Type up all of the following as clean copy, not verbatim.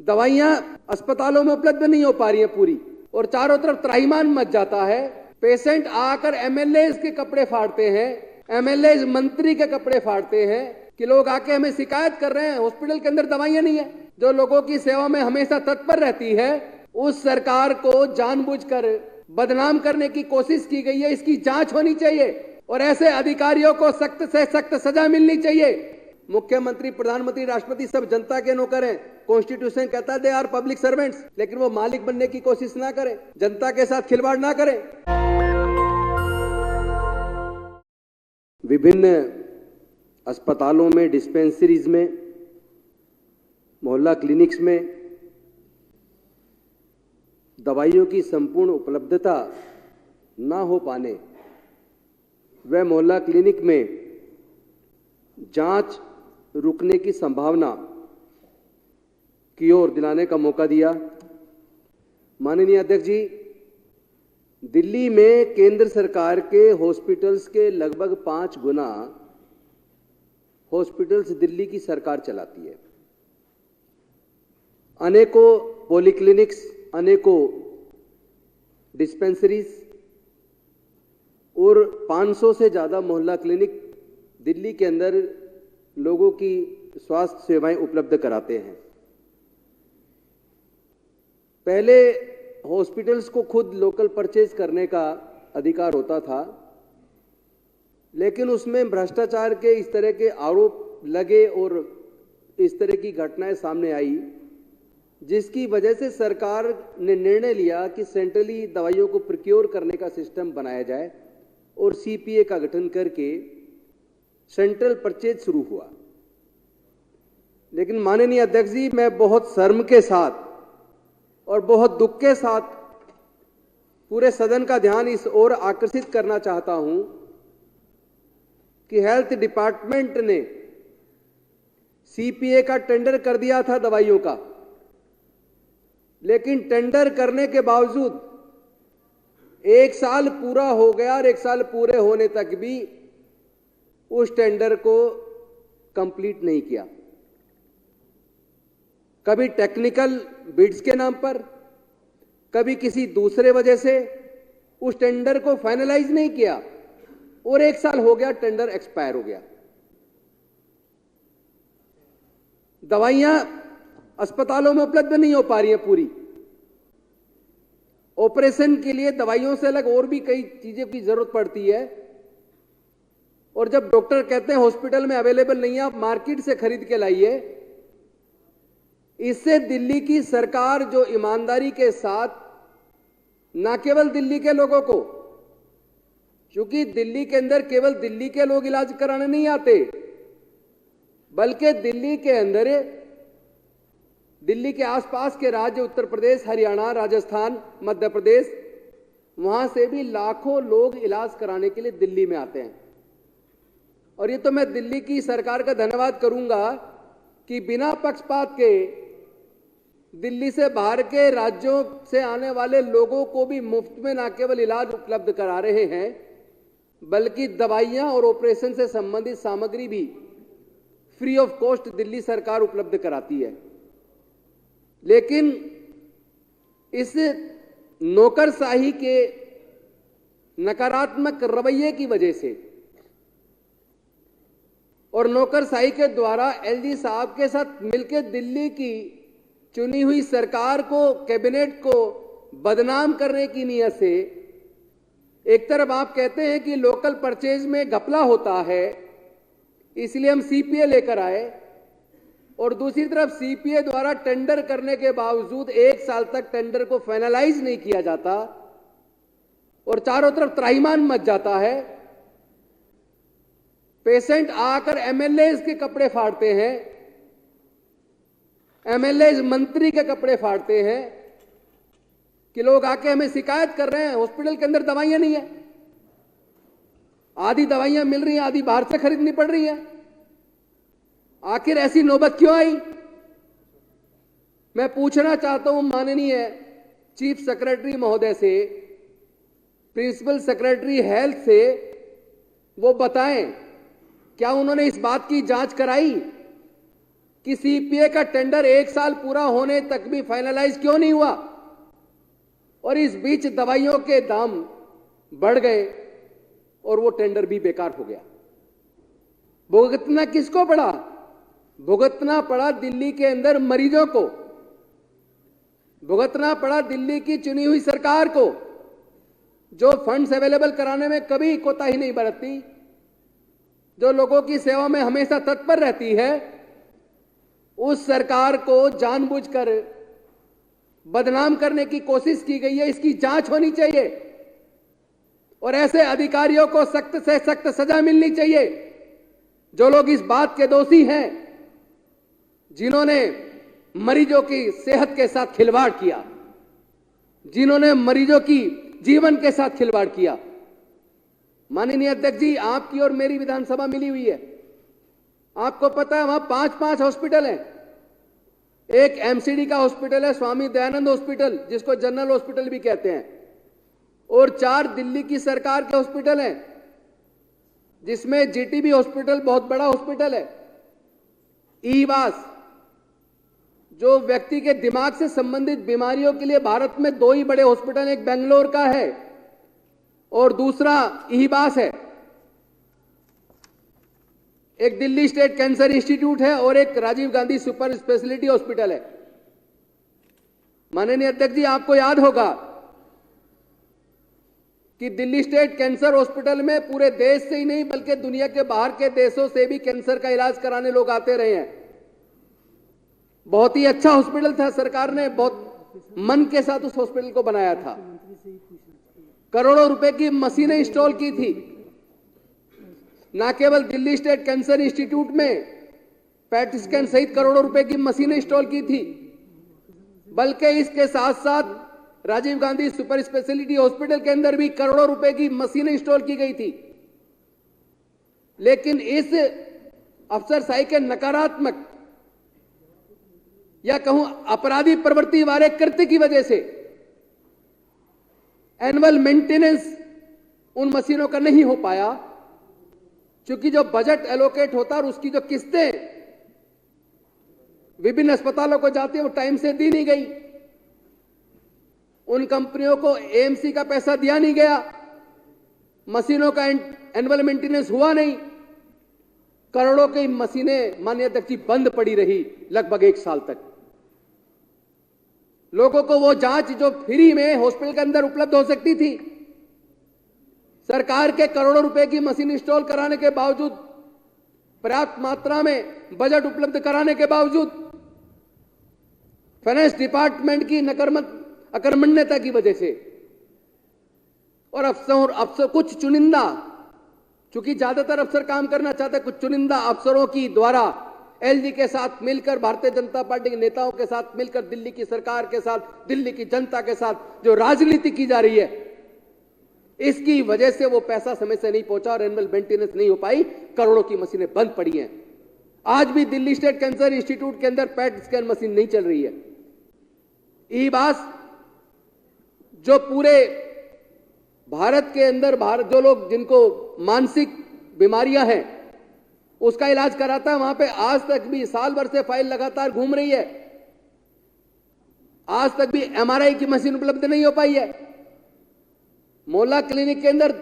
दवाइयां अस्पतालों में उपलब्ध नहीं हो पा रही हैं पूरी, और चारों तरफ त्राहिमाम मच जाता है। पेशेंट आकर एमएलए के कपड़े फाड़ते हैं, एमएलए मंत्री के कपड़े फाड़ते हैं कि लोग आके हमें शिकायत कर रहे हैं हॉस्पिटल के अंदर दवाइयां नहीं है। जो लोगों की सेवा में हमेशा तत्पर रहती है, उस सरकार को जानबूझकर बदनाम करने की कोशिश की गई है। इसकी जांच होनी चाहिए और ऐसे अधिकारियों को सख्त से सख्त सजा मिलनी चाहिए। मुख्यमंत्री, प्रधानमंत्री, राष्ट्रपति सब जनता के नौकर हैं। कॉन्स्टिट्यूशन कहता है दे आर पब्लिक सर्वेंट्स, लेकिन वो मालिक बनने की कोशिश ना करें, जनता के साथ खिलवाड़ ना करें। विभिन्न अस्पतालों में, डिस्पेंसरीज में, मोहल्ला क्लिनिक्स में दवाइयों की संपूर्ण उपलब्धता ना हो पाने व मोहल्ला क्लिनिक में जांच रुकने की संभावना की ओर दिलाने का मौका दिया। माननीय अध्यक्ष जी, दिल्ली में केंद्र सरकार के हॉस्पिटल्स के लगभग 5 गुना हॉस्पिटल्स दिल्ली की सरकार चलाती है। अनेकों पॉलीक्लिनिक्स, अनेकों डिस्पेंसरीज और 500 से ज्यादा मोहल्ला क्लिनिक दिल्ली के अंदर लोगों की स्वास्थ्य सेवाएं उपलब्ध कराते हैं। पहले हॉस्पिटल्स को खुद लोकल परचेज करने का अधिकार होता था, लेकिन उसमें भ्रष्टाचार के इस तरह के आरोप लगे और इस तरह की घटनाएं सामने आई, जिसकी वजह से सरकार ने निर्णय लिया कि सेंट्रली दवाइयों को प्रोक्योर करने का सिस्टम बनाया जाए और सीपीए का गठन करके सेंट्रल परचेज शुरू हुआ। लेकिन माननीय अध्यक्ष जी, मैं बहुत शर्म के साथ और बहुत दुख के साथ पूरे सदन का ध्यान इस ओर आकर्षित करना चाहता हूं कि हेल्थ डिपार्टमेंट ने सीपीए का टेंडर कर दिया था दवाइयों का, लेकिन टेंडर करने के बावजूद 1 साल पूरा हो गया और 1 साल पूरे होने तक भी उस टेंडर को कंप्लीट नहीं किया। कभी टेक्निकल बिड्स के नाम पर, कभी किसी दूसरे वजह से उस टेंडर को फाइनलाइज नहीं किया और 1 साल हो गया, टेंडर एक्सपायर हो गया। दवाइयां अस्पतालों में उपलब्ध नहीं हो पा रही हैं पूरी। ऑपरेशन के लिए दवाइयों से अलग और भी कई चीजें की जरूरत पड़ती है, और जब डॉक्टर कहते हैं हॉस्पिटल में अवेलेबल नहीं है, आप मार्केट से खरीद के लाइए। इससे दिल्ली की सरकार जो ईमानदारी के साथ न केवल दिल्ली के लोगों को, क्योंकि दिल्ली के अंदर केवल दिल्ली के लोग इलाज कराने नहीं आते, बल्कि दिल्ली के अंदर दिल्ली के आसपास के राज्य उत्तर प्रदेश, हरियाणा, राजस्थान, मध्य प्रदेश, वहां से भी लाखों लोग इलाज कराने के लिए दिल्ली में आते हैं। और ये तो मैं दिल्ली की सरकार का धन्यवाद करूंगा कि बिना पक्षपात के दिल्ली से बाहर के राज्यों से आने वाले लोगों को भी मुफ्त में न केवल इलाज उपलब्ध करा रहे हैं, बल्कि दवाइयां और ऑपरेशन से संबंधित सामग्री भी फ्री ऑफ कॉस्ट दिल्ली सरकार उपलब्ध कराती है। लेकिन इस नौकरशाही के नकारात्मक रवैये की वजह से और नौकरशाही के द्वारा एलजी साहब के साथ मिलकर दिल्ली की चुनी हुई सरकार को, कैबिनेट को बदनाम करने की नीयत से एक तरफ आप कहते हैं कि लोकल परचेज में घपला होता है, इसलिए हम सीपीए लेकर आए, और दूसरी तरफ सीपीए द्वारा टेंडर करने के बावजूद 1 साल तक टेंडर को फाइनलाइज नहीं किया जाता और चारों तरफ त्राहिमाम मच जाता है। पेशेंट आकर एमएलए के कपड़े फाड़ते हैं, एमएलए मंत्री के कपड़े फाड़ते हैं कि लोग आके हमें शिकायत कर रहे हैं हॉस्पिटल के अंदर दवाइयां नहीं है। आधी दवाइयां मिल रही हैं, आधी बाहर से खरीदनी पड़ रही है। आखिर ऐसी नौबत क्यों आई? मैं पूछना चाहता हूं माननीय चीफ सेक्रेटरी महोदय से, प्रिंसिपल सेक्रेटरी हेल्थ से, वो बताएं क्या उन्होंने इस बात की जांच कराई कि सीपीए का टेंडर 1 साल पूरा होने तक भी फाइनलाइज क्यों नहीं हुआ, और इस बीच दवाइयों के दाम बढ़ गए और वो टेंडर भी बेकार हो गया। भुगतना किसको पड़ा? भुगतना पड़ा दिल्ली के अंदर मरीजों को, भुगतना पड़ा दिल्ली की चुनी हुई सरकार को, जो फंड्स अवेलेबल कराने में कभी कोताही नहीं बरतती, जो लोगों की सेवा में हमेशा तत्पर रहती है। उस सरकार को जानबूझकर बदनाम करने की कोशिश की गई है। इसकी जांच होनी चाहिए और ऐसे अधिकारियों को सख्त से सख्त सजा मिलनी चाहिए जो लोग इस बात के दोषी हैं, जिन्होंने मरीजों की सेहत के साथ खिलवाड़ किया, जिन्होंने मरीजों की जीवन के साथ खिलवाड़ किया। माननीय अध्यक्ष जी, आपकी और मेरी विधानसभा मिली हुई है। आपको पता है वहां 5-5 हॉस्पिटल हैं। एक एमसीडी का हॉस्पिटल है, स्वामी दयानंद हॉस्पिटल, जिसको जनरल हॉस्पिटल भी कहते हैं, और 4 दिल्ली की सरकार के हॉस्पिटल हैं, जिसमें जीटीबी हॉस्पिटल बहुत बड़ा हॉस्पिटल है। ईवास, जो व्यक्ति के दिमाग से संबंधित बीमारियों के लिए भारत में 2 ही बड़े हॉस्पिटल, एक बेंगलोर का है और दूसरा ईबास है। एक दिल्ली स्टेट कैंसर इंस्टीट्यूट है और एक Rajiv Gandhi super speciality hospital है। माननीय अध्यक्ष जी, आपको याद होगा कि दिल्ली स्टेट कैंसर हॉस्पिटल में पूरे देश से ही नहीं बल्कि दुनिया के बाहर के देशों से भी कैंसर का इलाज कराने लोग आते रहे हैं। बहुत ही अच्छा हॉस्पिटल था, सरकार ने बहुत मन के साथ उस हॉस्पिटल को बनाया था। करोड़ों रुपए की मशीनें इंस्टॉल की थी। ना केवल दिल्ली स्टेट कैंसर इंस्टीट्यूट में पैट स्कैन सहित करोड़ों रुपए की मशीनें इंस्टॉल की थी, बल्कि इसके साथ साथ Rajiv Gandhi super speciality hospital के अंदर भी करोड़ों रुपए की मशीनें इंस्टॉल की गई थी। लेकिन इस अफसरशाही के नकारात्मक या कहूं अपराधी प्रवृत्ति वाले कृत्य की वजह से एनुअल मेंटेनेंस उन मशीनों का नहीं हो पाया, क्योंकि जो बजट एलोकेट होता है और उसकी जो किस्तें विभिन्न अस्पतालों को जाती है वो टाइम से दी नहीं गई। उन कंपनियों को एएमसी का पैसा दिया नहीं गया, मशीनों का एनुअल मेंटेनेंस हुआ नहीं, करोड़ों की मशीनें माननीय अध्यक्ष जी बंद पड़ी रही लगभग 1 साल तक। लोगों को वो जांच जो फ्री में हॉस्पिटल के अंदर उपलब्ध हो सकती थी, सरकार के करोड़ों रुपए की मशीन इंस्टॉल कराने के बावजूद, पर्याप्त मात्रा में बजट उपलब्ध कराने के बावजूद, फाइनेंस डिपार्टमेंट की अकर्मण्यता की वजह से और अफसर कुछ चुनिंदा, चूंकि ज्यादातर अफसर काम करना चाहते, कुछ चुनिंदा अफसरों की द्वारा एलजी के साथ मिलकर, भारतीय जनता पार्टी के नेताओं के साथ मिलकर, दिल्ली की सरकार के साथ, दिल्ली की जनता के साथ जो राजनीति की जा रही है, इसकी वजह से वो पैसा समय से नहीं पहुंचा और एनुअल मेंटेनेंस नहीं हो पाई। करोड़ों की मशीनें बंद पड़ी हैं। आज भी दिल्ली स्टेट कैंसर इंस्टीट्यूट के अंदर पैट स्कैन मशीन नहीं चल रही है। ईबास, जो पूरे भारत के अंदर जो लोग जिनको मानसिक बीमारियां हैं उसका इलाज कराता है, वहां पे आज तक भी साल भर से फाइल लगातार घूम रही है, आज तक भी एमआरआई की मशीन उपलब्ध नहीं हो पाई है। मोहल्ला क्लिनिक के अंदर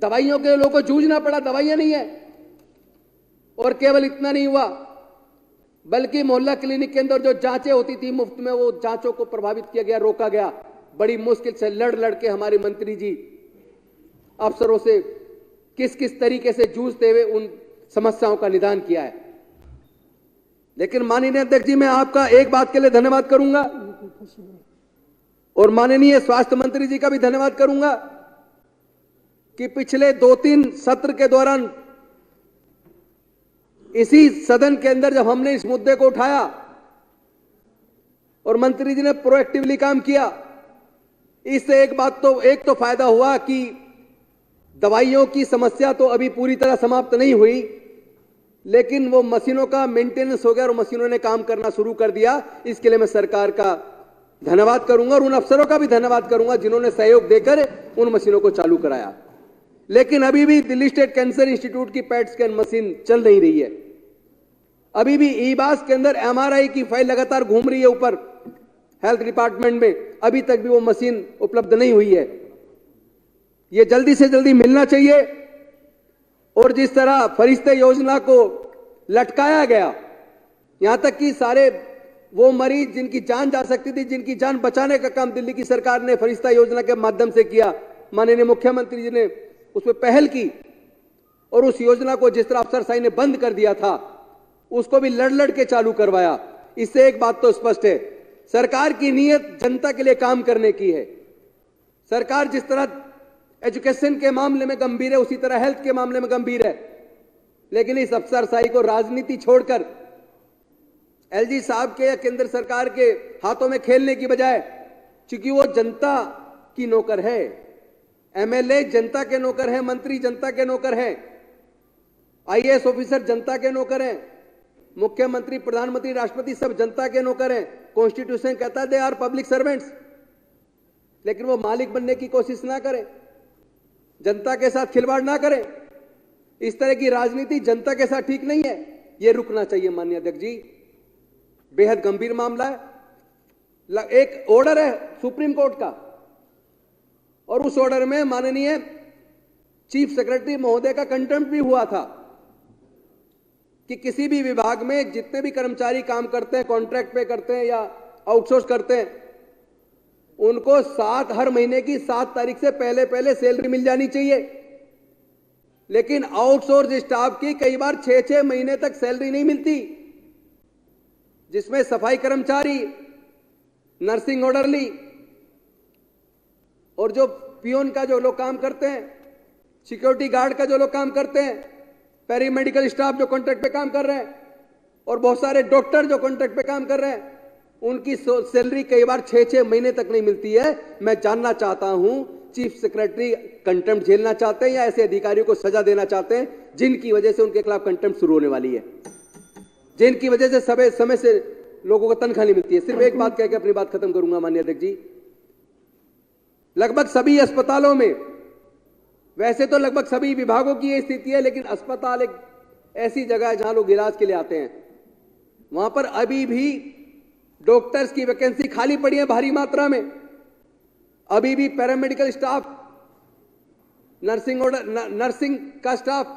दवाइयों के लोगों को जूझना पड़ा, दवाइयां नहीं है। और केवल इतना नहीं हुआ, बल्कि मोहल्ला क्लिनिक के अंदर जो जांचें होती थी मुफ्त में, वो जांचों को प्रभावित किया गया, रोका गया। बड़ी मुश्किल से लड़ के हमारे मंत्री जी अफसरों से किस किस तरीके से जूझते हुए उन समस्याओं का निदान किया है। लेकिन माननीय अध्यक्ष जी, मैं आपका एक बात के लिए धन्यवाद करूंगा और माननीय स्वास्थ्य मंत्री जी का भी धन्यवाद करूंगा कि पिछले 2-3 सत्र के दौरान इसी सदन के अंदर जब हमने इस मुद्दे को उठाया और मंत्री जी ने प्रोएक्टिवली काम किया, इससे एक तो फायदा हुआ कि दवाइयों की समस्या तो अभी पूरी तरह समाप्त नहीं हुई, लेकिन वो मशीनों का मेंटेनेंस हो गया और मशीनों ने काम करना शुरू कर दिया। इसके लिए मैं सरकार का धन्यवाद करूंगा और उन अफसरों का भी धन्यवाद करूंगा जिन्होंने सहयोग देकर उन मशीनों को चालू कराया। लेकिन अभी भी दिल्ली स्टेट कैंसर इंस्टीट्यूट की पैट स्कैन मशीन चल नहीं रही है। अभी भी ईबास के अंदर एमआरआई की फाइल लगातार घूम रही है ऊपर हेल्थ डिपार्टमेंट में, अभी तक भी वो मशीन उपलब्ध नहीं हुई है। ये जल्दी से जल्दी मिलना चाहिए। और जिस तरह फरिश्ते योजना को लटकाया गया, यहां तक कि सारे वो मरीज जिनकी जान जा सकती थी, जिनकी जान बचाने का काम दिल्ली की सरकार ने फरिश्ता योजना के माध्यम से किया, माननीय मुख्यमंत्री जी ने उसमें पहल की और उस योजना को जिस तरह अफसरशाही ने बंद कर दिया था, उसको भी लड़ लड़ के चालू करवाया। इससे एक बात तो स्पष्ट है, सरकार की नीयत जनता के लिए काम करने की है। सरकार जिस तरह एजुकेशन के मामले में गंभीर है, उसी तरह हेल्थ के मामले में गंभीर है। लेकिन इस अफसरशाही को राजनीति छोड़कर एलजी साहब के या केंद्र सरकार के हाथों में खेलने की बजाय, चूंकि वो जनता की नौकर है, एमएलए जनता के नौकर हैं, मंत्री जनता के नौकर हैं, आईएएस ऑफिसर जनता के नौकर हैं, मुख्यमंत्री, प्रधानमंत्री, राष्ट्रपति सब जनता के नौकर हैं। कॉन्स्टिट्यूशन कहता है दे आर पब्लिक सर्वेंट्स। लेकिन वो मालिक बनने की कोशिश ना करें, जनता के साथ खिलवाड़ ना करें। इस तरह की राजनीति जनता के साथ ठीक नहीं है, ये रुकना चाहिए। माननीय अध्यक्ष जी, बेहद गंभीर मामला है। एक ऑर्डर है सुप्रीम कोर्ट का और उस ऑर्डर में माननीय चीफ सेक्रेटरी महोदय का कंटेम्प्ट भी हुआ था कि किसी भी विभाग में जितने भी कर्मचारी काम करते हैं, कॉन्ट्रैक्ट पे करते हैं या आउटसोर्स करते हैं, उनको हर महीने की 7 तारीख से पहले सैलरी मिल जानी चाहिए। लेकिन आउटसोर्स स्टाफ की कई बार 6-6 महीने तक सैलरी नहीं मिलती, जिसमें सफाई कर्मचारी, नर्सिंग ऑर्डरली और जो पियोन का जो लोग काम करते हैं, सिक्योरिटी गार्ड का जो लोग काम करते हैं, पैरामेडिकल स्टाफ जो कॉन्ट्रैक्ट पे काम कर रहे हैं और बहुत सारे डॉक्टर जो कॉन्ट्रैक्ट पे काम कर रहे हैं, उनकी सैलरी कई बार 6-6 महीने तक नहीं मिलती है। मैं जानना चाहता हूं, चीफ सेक्रेटरी कंटेम्प्ट झेलना चाहते हैं या ऐसे अधिकारियों को सजा देना चाहते हैं जिनकी वजह से उनके खिलाफ कंटेम्प्ट शुरू होने वाली है, जिनकी वजह से समय से लोगों को तनख्वाह नहीं मिलती है। सिर्फ एक बात कह के अपनी बात खत्म करूंगा माननीय अध्यक्ष जी, लगभग सभी अस्पतालों में, वैसे तो लगभग सभी विभागों की यह स्थिति है, लेकिन अस्पताल एक ऐसी जगह है जहां लोग इलाज के लिए आते हैं, वहां पर अभी भी डॉक्टर्स की वैकेंसी खाली पड़ी है भारी मात्रा में। अभी भी पैरामेडिकल स्टाफ, नर्सिंग का स्टाफ,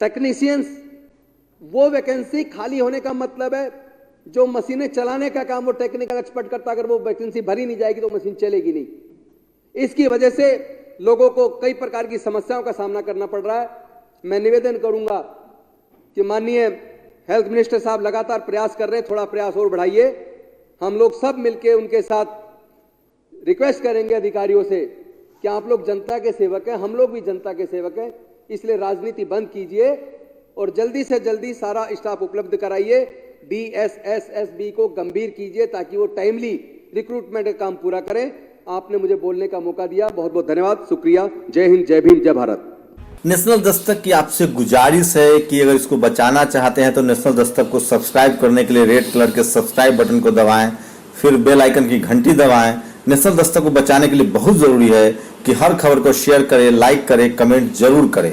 टेक्नीशियंस, वो वैकेंसी खाली होने का मतलब है जो मशीनें चलाने का काम वो टेक्निकल एक्सपर्ट करता, अगर वो वैकेंसी भरी नहीं जाएगी तो मशीन चलेगी नहीं। इसकी वजह से लोगों को कई प्रकार की समस्याओं का सामना करना पड़ रहा है। मैं निवेदन करूंगा कि माननीय हेल्थ मिनिस्टर साहब लगातार प्रयास कर रहे हैं, थोड़ा प्रयास और बढ़ाइए। हम लोग सब मिलकर उनके साथ रिक्वेस्ट करेंगे अधिकारियों से कि आप लोग जनता के सेवक हैं, हम लोग भी जनता के सेवक हैं, इसलिए राजनीति बंद कीजिए और जल्दी से जल्दी सारा स्टाफ उपलब्ध कराइए। DSSSB को गंभीर कीजिए ताकि वो टाइमली रिक्रूटमेंट का काम पूरा करें। आपने मुझे बोलने का मौका दिया, बहुत बहुत धन्यवाद, शुक्रिया। जय हिंद, जय भीम, जय भारत। नेशनल दस्तक की आपसे गुजारिश है कि अगर इसको बचाना चाहते हैं तो नेशनल दस्तक को सब्सक्राइब करने के लिए रेड कलर के सब्सक्राइब बटन को दबाएं, फिर बेल आइकन की घंटी दबाएं। नेशनल दस्तक को बचाने के लिए बहुत जरूरी है कि हर खबर को शेयर करें, लाइक करें, कमेंट जरूर करें।